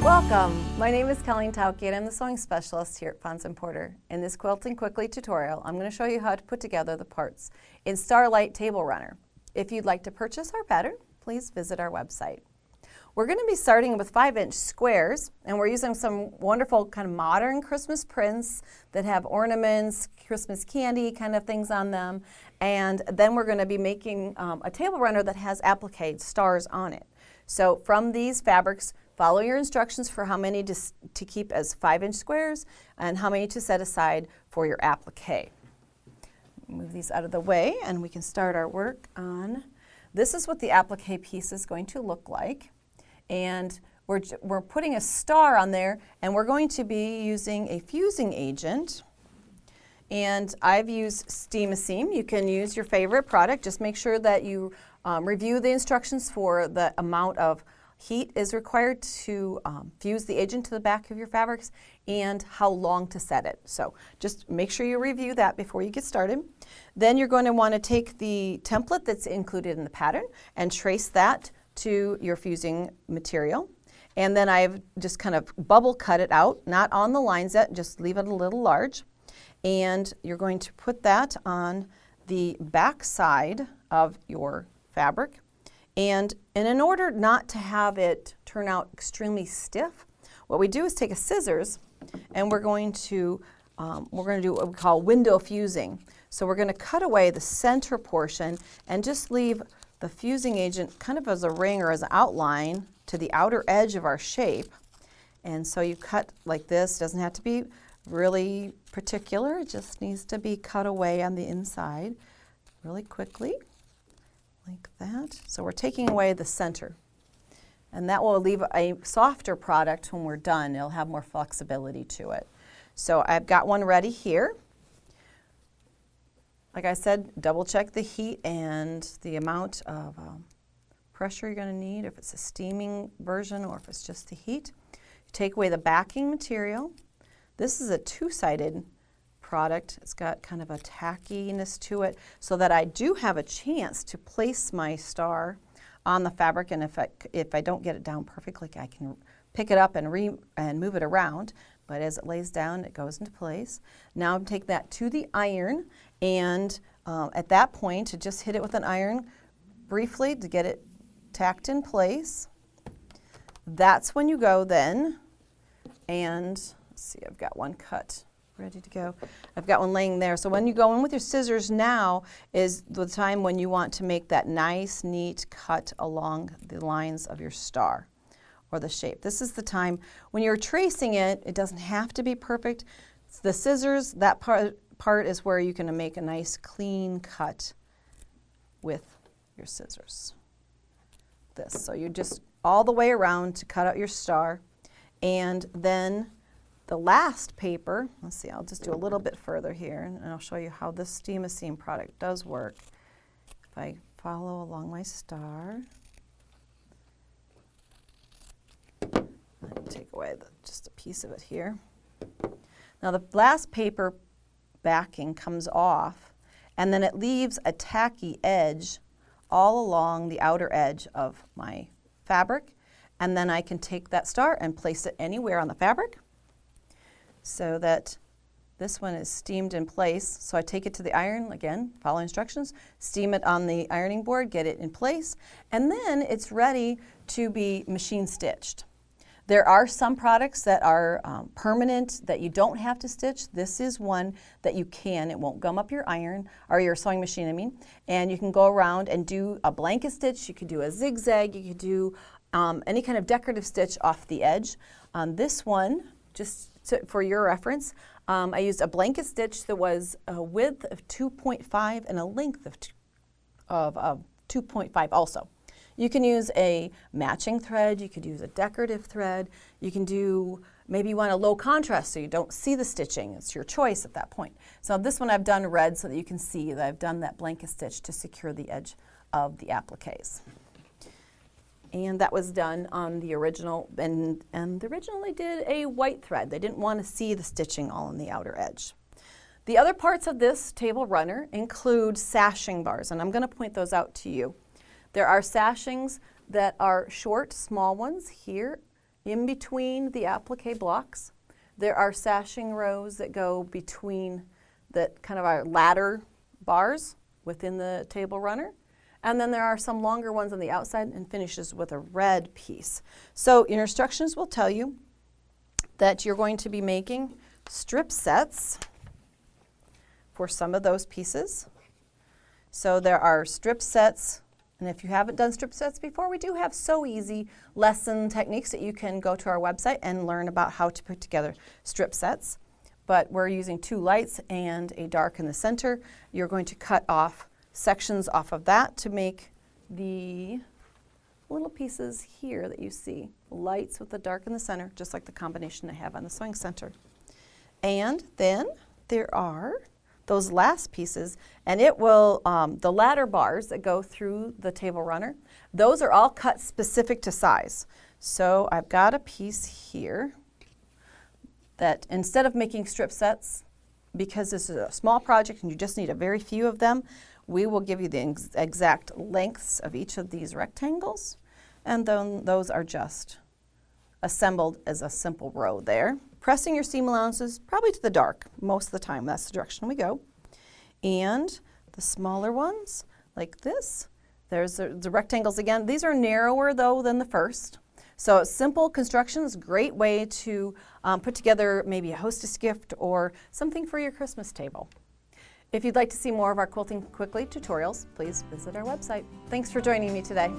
Welcome! My name is Colleen Tauke and I'm the sewing specialist here at Fons & Porter. In this Quilting Quickly tutorial, I'm going to show you how to put together the parts in Starlight Table Runner. If you'd like to purchase our pattern, please visit our website. We're going to be starting with 5-inch squares, and we're using some wonderful kind of modern Christmas prints that have ornaments, Christmas candy kind of things on them, and then we're going to be making a table runner that has appliqué stars on it. So from these fabrics, follow your instructions for how many to keep as 5-inch squares and how many to set aside for your appliqué. Move these out of the way and we can start our work on. This is what the appliqué piece is going to look like. And we're putting a star on there, and we're going to be using a fusing agent. And I've used Steam-A-Seam. You can use your favorite product. Just make sure that you review the instructions for the amount of heat is required to fuse the agent to the back of your fabrics and how long to set it. So just make sure you review that before you get started. Then you're going to want to take the template that's included in the pattern and trace that to your fusing material. And then I've just kind of bubble cut it out, not on the lines yet, just leave it a little large. And you're going to put that on the back side of your fabric. And in order not to have it turn out extremely stiff, what we do is take a scissors and we're going to do what we call window fusing. So we're going to cut away the center portion and just leave the fusing agent kind of as a ring or as an outline to the outer edge of our shape. And so you cut like this. It doesn't have to be really particular. It just needs to be cut away on the inside really quickly, like that. So we're taking away the center. And that will leave a softer product when we're done. It'll have more flexibility to it. So I've got one ready here. Like I said, double check the heat and the amount of pressure you're going to need, if it's a steaming version or if it's just the heat. You take away the backing material. This is a two-sided product. It's got kind of a tackiness to it so that I do have a chance to place my star on the fabric, and if I don't get it down perfectly, I can pick it up and move it around. But as it lays down, it goes into place. Now take that to the iron, and at that point, to just hit it with an iron briefly to get it tacked in place. That's when you go then, and let's see, I've got one cut ready to go. I've got one laying there. So when you go in with your scissors now is the time when you want to make that nice, neat cut along the lines of your star or the shape. This is the time when you're tracing it, it doesn't have to be perfect. The scissors, that part is where you can make a nice clean cut with your scissors. This. So you just all the way around to cut out your star, and then the last paper, let's see, I'll just do a little bit further here and I'll show you how this Steam-A-Seam product does work. If I follow along my star, take away just a piece of it here. Now the last paper backing comes off, and then it leaves a tacky edge all along the outer edge of my fabric, and then I can take that star and place it anywhere on the fabric so that this one is steamed in place. So I take it to the iron, again, follow instructions, steam it on the ironing board, get it in place, and then it's ready to be machine stitched. There are some products that are permanent that you don't have to stitch. This is one that you can. It won't gum up your iron, or your sewing machine, I mean. And you can go around and do a blanket stitch. You could do a zigzag. You could do any kind of decorative stitch off the edge. On this one, just for your reference, I used a blanket stitch that was a width of 2.5 and a length of 2.5 also. You can use a matching thread, you could use a decorative thread, you can do, maybe you want a low contrast so you don't see the stitching. It's your choice at that point. So this one I've done red so that you can see that I've done that blanket stitch to secure the edge of the appliques. And that was done on the original, and the original they did a white thread. They didn't want to see the stitching all on the outer edge. The other parts of this table runner include sashing bars, and I'm going to point those out to you. There are sashings that are short, small ones here in between the applique blocks. There are sashing rows that go between the kind of our ladder bars within the table runner. And then there are some longer ones on the outside and finishes with a red piece. So your instructions will tell you that you're going to be making strip sets for some of those pieces. So there are strip sets, and if you haven't done strip sets before, we do have So Easy lesson techniques that you can go to our website and learn about how to put together strip sets. But we're using 2 lights and a dark in the center. You're going to cut off sections off of that to make the little pieces here that you see. Lights with the dark in the center, just like the combination I have on the sewing center. And then there are those last pieces, and it will, the ladder bars that go through the table runner, those are all cut specific to size. So I've got a piece here that instead of making strip sets, because this is a small project and you just need a very few of them, we will give you the exact lengths of each of these rectangles, and then those are just assembled as a simple row there. Pressing your seam allowances probably to the dark most of the time. That's the direction we go. And the smaller ones, like this, there's the rectangles again. These are narrower though than the first. So simple construction is a great way to put together maybe a hostess gift or something for your Christmas table. If you'd like to see more of our Quilting Quickly tutorials, please visit our website. Thanks for joining me today.